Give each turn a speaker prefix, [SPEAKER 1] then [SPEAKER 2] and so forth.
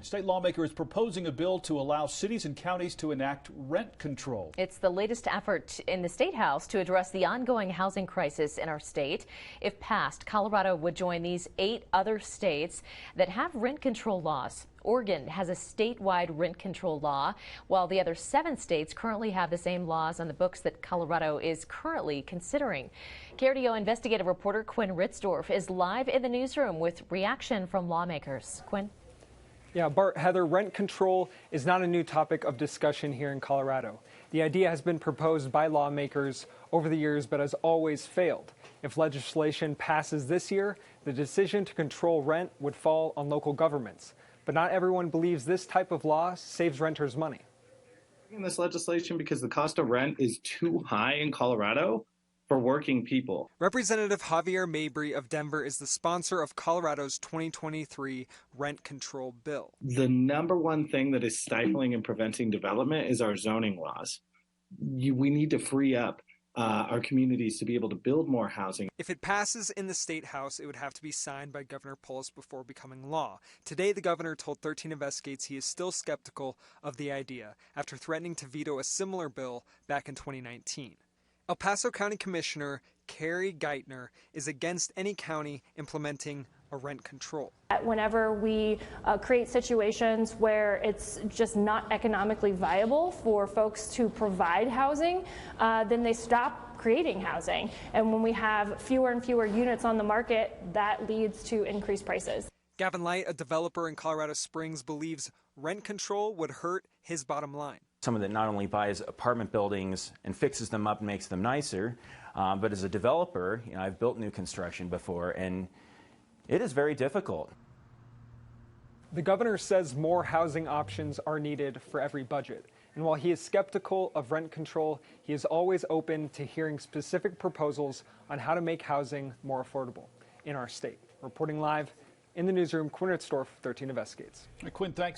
[SPEAKER 1] State lawmakers proposing a bill to allow cities and counties to enact rent control.
[SPEAKER 2] It's the latest effort in the State House to address the ongoing housing crisis in our state. If passed, Colorado would join these 8 other states that have rent control laws. Oregon has a statewide rent control law, while the other 7 states currently have the same laws on the books that Colorado is currently considering. KRDO investigative reporter Quinn Ritzdorf is live in the newsroom with reaction from lawmakers. Quinn?
[SPEAKER 3] Yeah, Bart, Heather, rent control is not a new topic of discussion here in Colorado. The idea has been proposed by lawmakers over the years, but has always failed. If legislation passes this year, the decision to control rent would fall on local governments. But not everyone believes this type of law saves renters money.
[SPEAKER 4] This legislation because the cost of rent is too high in Colorado for working people.
[SPEAKER 3] Representative Javier Mabry of Denver is the sponsor of Colorado's 2023 rent control bill.
[SPEAKER 4] The number one thing that is stifling and preventing development is our zoning laws. We need to free up our communities to be able to build more housing.
[SPEAKER 3] If it passes in the State House, it would have to be signed by Governor Polis before becoming law. Today, the governor told 13 Investigates he is still skeptical of the idea after threatening to veto a similar bill back in 2019. El Paso County Commissioner Carrie Geithner is against any county implementing a rent control.
[SPEAKER 5] Whenever we create situations where it's just not economically viable for folks to provide housing, then they stop creating housing. And when we have fewer and fewer units on the market, that leads to increased prices.
[SPEAKER 3] Gavin Light, a developer in Colorado Springs, believes rent control would hurt his bottom line.
[SPEAKER 6] Someone that not only buys apartment buildings and fixes them up and makes them nicer, but as a developer, I've built new construction before, and it is very difficult.
[SPEAKER 3] The governor says more housing options are needed for every budget. And while he is skeptical of rent control, he is always open to hearing specific proposals on how to make housing more affordable in our state. Reporting live in the newsroom, Quinn Ritzdorf, 13 Investigates.
[SPEAKER 1] Quinn, thanks.